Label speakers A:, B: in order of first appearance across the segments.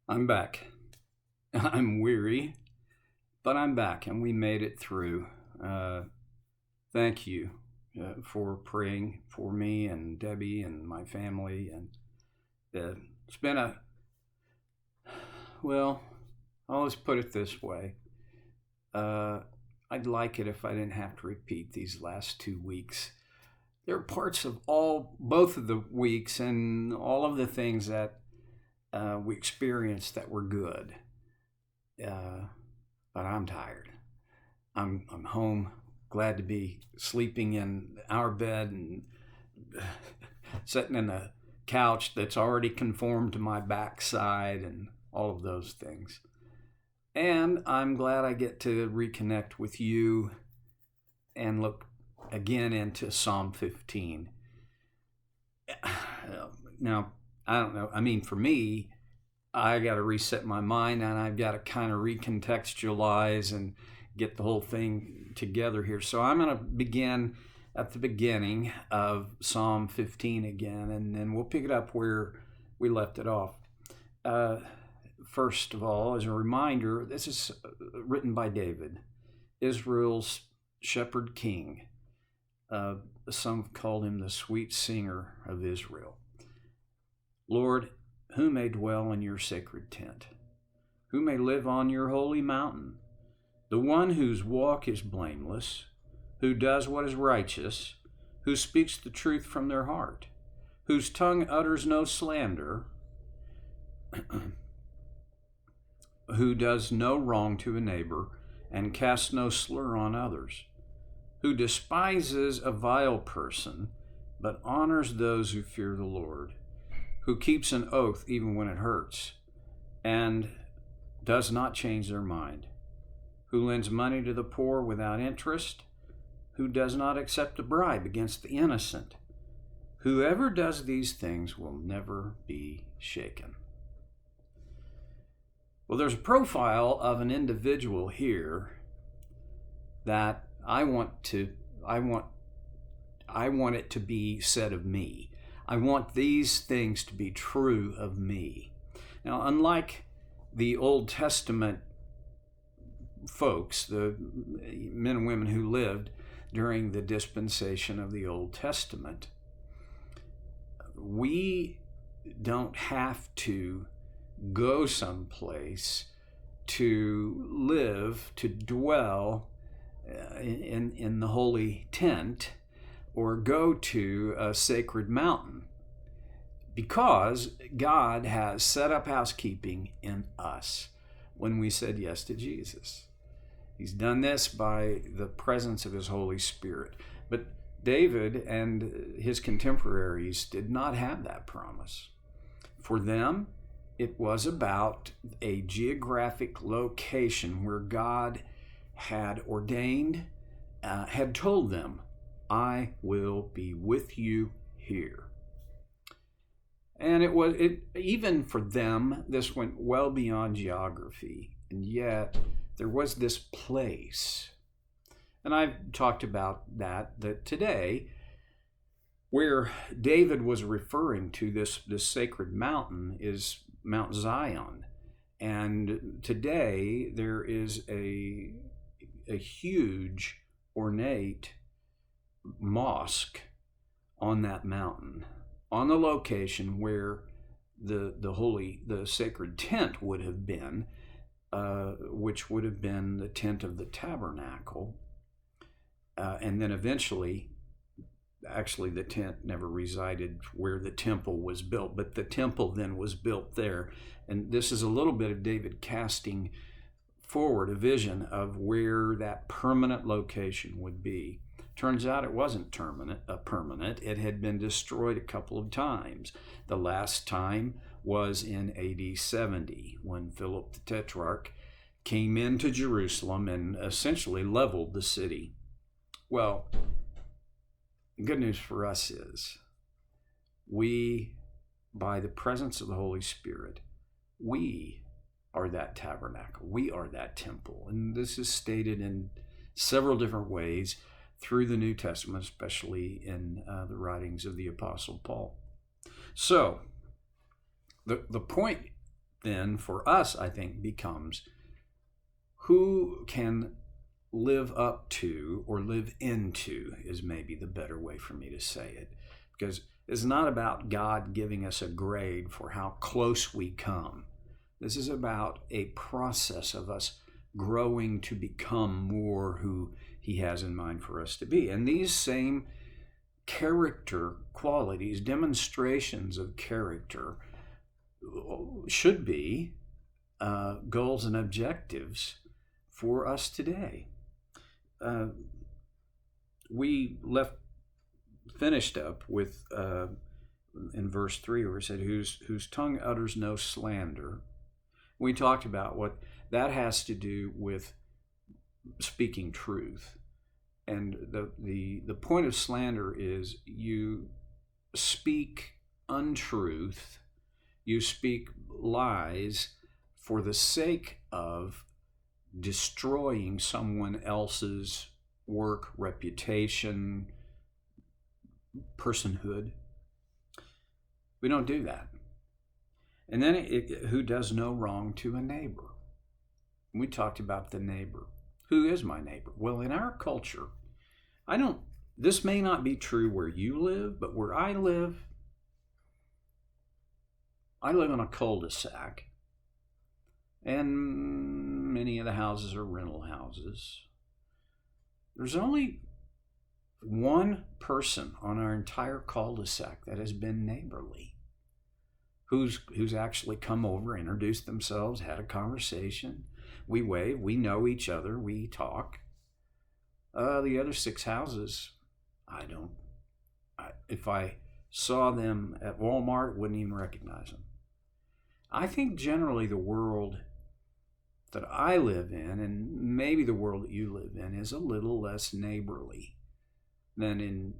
A: I'm back. I'm weary, but I'm back, and we made it through. Uh, Thank you for praying for me and Debbie and my family. And it's been well, I'll always put it this way. Uh, I'd like it if I didn't have to repeat these last 2 weeks. There are parts of both of the weeks and all of the things that we experienced that were good. Uh, but I'm tired. I'm home, glad to be sleeping in our bed and sitting in a couch that's already conformed to my backside and all of those things. And I'm glad I get to reconnect with you and look again into Psalm 15. Now, I don't know. I mean, for me, I got to reset my mind and I've got to kind of recontextualize and get the whole thing together here. So I'm going to begin at the beginning of Psalm 15 again, and then we'll pick it up where we left it off. First of all, as a reminder, this is written by David, Israel's shepherd king. Some called him the sweet singer of Israel. Lord, who may dwell in your sacred tent? Who may live on your holy mountain? The one whose walk is blameless, who does what is righteous, who speaks the truth from their heart, whose tongue utters no slander, who does no wrong to a neighbor and casts no slur on others, who despises a vile person but honors those who fear the Lord, who keeps an oath even when it hurts and does not change their mind, who lends money to the poor without interest, who does not accept a bribe against the innocent. Whoever does these things will never be shaken. Well, there's a profile of an individual here that I want it to be said of me. I want these things to be true of me. Now, unlike the Old Testament folks, the men and women who lived during the dispensation of the Old Testament, we don't have to go someplace to live, to dwell in the holy tent or go to a sacred mountain, because God has set up housekeeping in us when we said yes to Jesus. He's done this by the presence of his Holy Spirit. But David and his contemporaries did not have that promise. For them, it was about a geographic location where God had ordained, had told them, I will be with you here. And even for them, this went well beyond geography. And yet, there was this place. And I've talked about that today, where David was referring to this sacred mountain is Mount Zion. And today there is a huge ornate mosque on that mountain, on the location where the sacred tent would have been, which would have been the tent of the tabernacle. And then eventually, actually the tent never resided where the temple was built, but the temple then was built there. And this is a little bit of David casting forward a vision of where that permanent location would be. Turns out it wasn't permanent. It had been destroyed a couple of times. The last time was in AD 70, when Philip the Tetrarch came into Jerusalem and essentially leveled the city. Well, the good news for us is we, by the presence of the Holy Spirit, we are that tabernacle. We are that temple. And this is stated in several different ways through the New Testament, especially in the writings of the Apostle Paul. So, the point then for us, I think, becomes who can live up to or live into, is maybe the better way for me to say it. Because it's not about God giving us a grade for how close we come. This is about a process of us growing to become more who he has in mind for us to be. And these same character qualities, demonstrations of character, should be goals and objectives for us today. We finished up with in verse 3 where it said, whose tongue utters no slander. We talked about what that has to do with speaking truth. And the point of slander is you speak untruth, you speak lies for the sake of destroying someone else's work, reputation, personhood. We don't do that. And then who does no wrong to a neighbor? We talked about the neighbor. Who is my neighbor? Well, in our culture, this may not be true where you live, but where I live on a cul-de-sac, and many of the houses are rental houses. There's only one person on our entire cul-de-sac that has been neighborly, who's actually come over, introduced themselves, had a conversation. We wave, we know each other, we talk. The other 6 houses, if I saw them at Walmart, wouldn't even recognize them. I think generally the world that I live in, and maybe the world that you live in, is a little less neighborly than in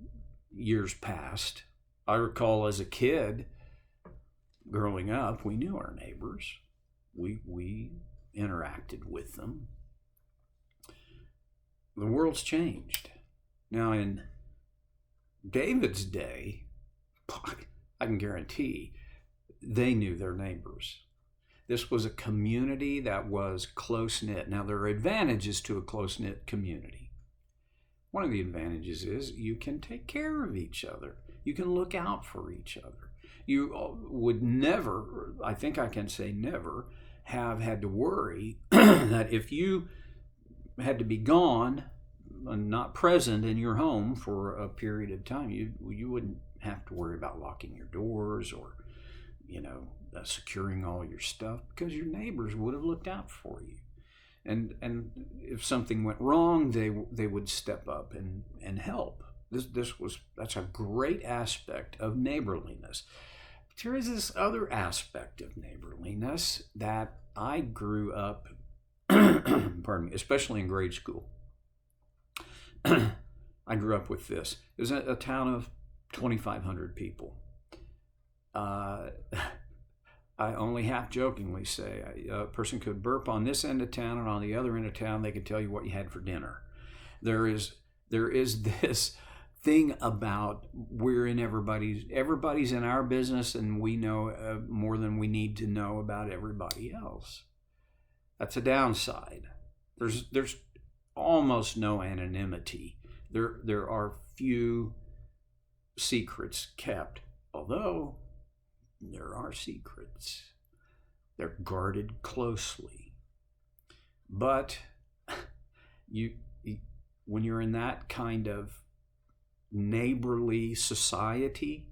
A: years past. I recall as a kid, growing up, we knew our neighbors. We interacted with them. The world's changed. Now, in David's day, I can guarantee they knew their neighbors. This was a community that was close-knit. Now, there are advantages to a close-knit community. One of the advantages is you can take care of each other. You can look out for each other. You would never, I think I can say never, have had to worry that if you had to be gone and not present in your home for a period of time, you wouldn't have to worry about locking your doors or, securing all your stuff, because your neighbors would have looked out for you. And if something went wrong, they would step up and help. That's a great aspect of neighborliness. But there is this other aspect of neighborliness that I grew up, pardon me, especially in grade school. I grew up with this. It was a town of 2,500 people. I only half jokingly say a person could burp on this end of town, and on the other end of town they could tell you what you had for dinner. There is this thing about we're in everybody's in our business, and we know more than we need to know about everybody else. That's a downside. There's almost no anonymity. There are few secrets kept, although there are secrets. They're guarded closely. But when you're in that kind of neighborly society,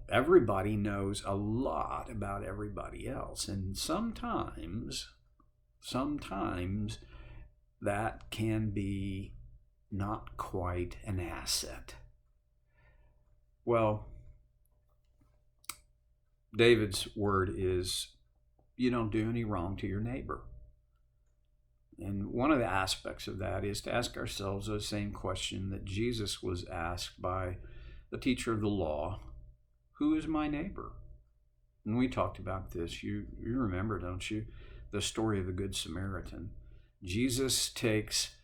A: everybody knows a lot about everybody else. And sometimes that can be not quite an asset. Well, David's word is, you don't do any wrong to your neighbor. And one of the aspects of that is to ask ourselves the same question that Jesus was asked by the teacher of the law: who is my neighbor? And we talked about this. You remember, don't you? The story of the Good Samaritan. Jesus takes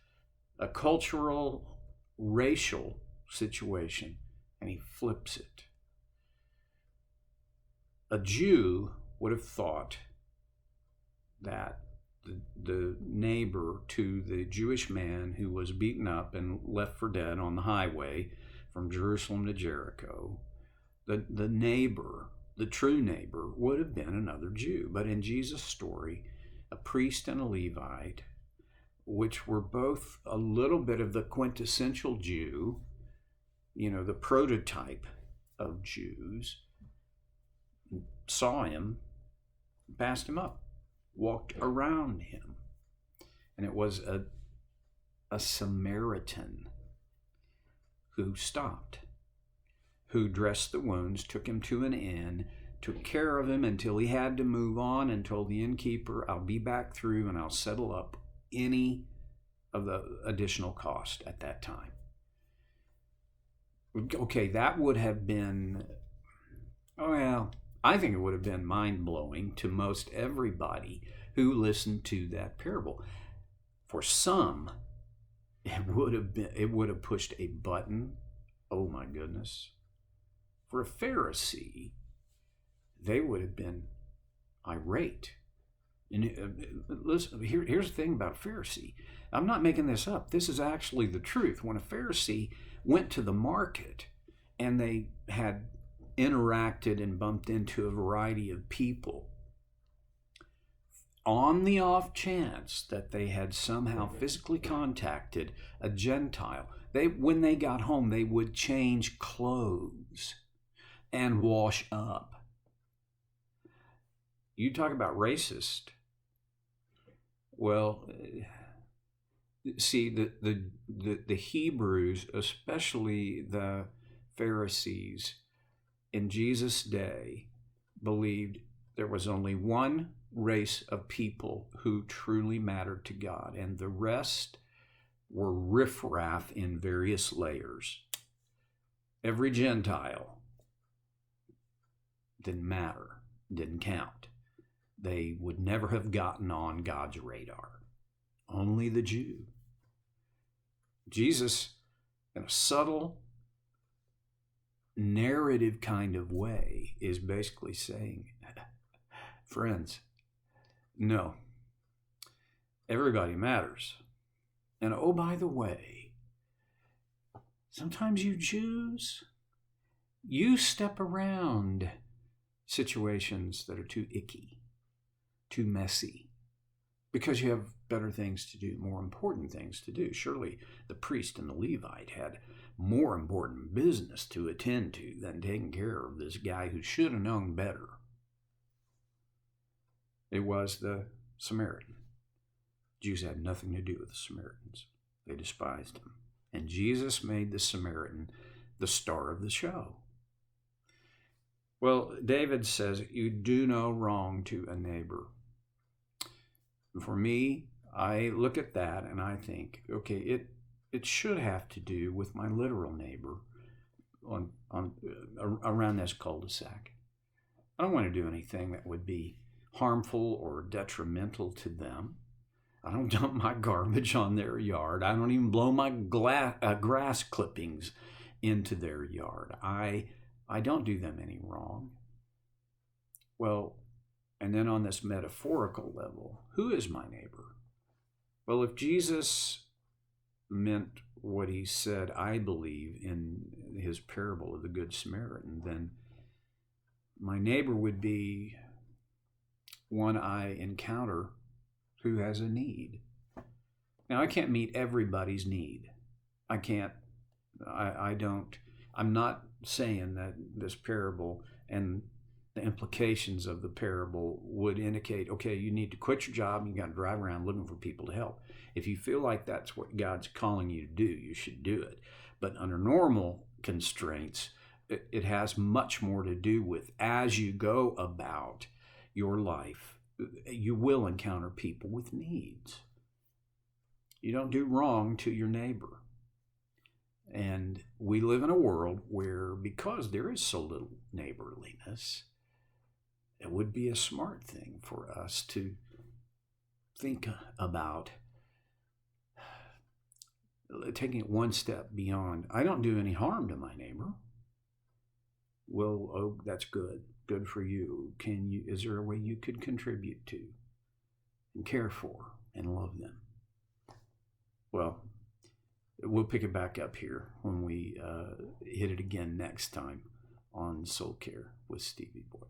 A: a cultural, racial situation and he flips it. A Jew would have thought that the neighbor to the Jewish man who was beaten up and left for dead on the highway from Jerusalem to Jericho, the neighbor, the true neighbor, would have been another Jew. But in Jesus' story, a priest and a Levite, which were both a little bit of the quintessential Jew, the prototype of Jews, saw him, passed him up, walked around him. And it was a Samaritan who stopped, who dressed the wounds, took him to an inn, took care of him until he had to move on, and told the innkeeper, I'll be back through and I'll settle up any of the additional cost at that time. Okay, that would have been, I think it would have been mind-blowing to most everybody who listened to that parable. For some, it would have pushed a button. Oh my goodness. For a Pharisee, they would have been irate. And listen, here's the thing about Pharisee. I'm not making this up. This is actually the truth. When a Pharisee went to the market and they had interacted and bumped into a variety of people, on the off chance that they had somehow physically contacted a Gentile, when they got home, they would change clothes and wash up. You talk about racist. Well, see, the Hebrews, especially the Pharisees in Jesus' day, believed there was only one race of people who truly mattered to God, and the rest were riffraff in various layers. Every Gentile didn't matter, didn't count. They would never have gotten on God's radar. Only the Jew. Jesus, in a subtle, narrative kind of way, is basically saying, friends, no, everybody matters. And oh, by the way, sometimes you Jews, you step around situations that are too icky, too messy, because you have better things to do, more important things to do. Surely the priest and the Levite had more important business to attend to than taking care of this guy who should have known better. It was the Samaritan. Jews had nothing to do with the Samaritans. They despised him. And Jesus made the Samaritan the star of the show. Well, David says, you do no wrong to a neighbor. For me, I look at that and I think, okay, it should have to do with my literal neighbor around this cul-de-sac. I don't want to do anything that would be harmful or detrimental to them. I don't dump my garbage on their yard. I don't even blow my grass clippings into their yard. I don't do them any wrong. Well, and then on this metaphorical level, who is my neighbor? Well, if Jesus meant what he said, I believe, in his parable of the Good Samaritan, then my neighbor would be one I encounter who has a need. Now, I can't meet everybody's need. I'm not saying that this parable and the implications of the parable would indicate, okay, you need to quit your job and you got to drive around looking for people to help. If you feel like that's what God's calling you to do, you should do it. But under normal constraints, it has much more to do with, as you go about your life, you will encounter people with needs. You don't do wrong to your neighbor. And we live in a world where, because there is so little neighborliness, it would be a smart thing for us to think about taking it one step beyond. I don't do any harm to my neighbor. Well, oh, that's good. good for you? Is there a way you could contribute to and care for and love them? Well, we'll pick it back up here when we hit it again next time on Soul Care with Stevie Boy.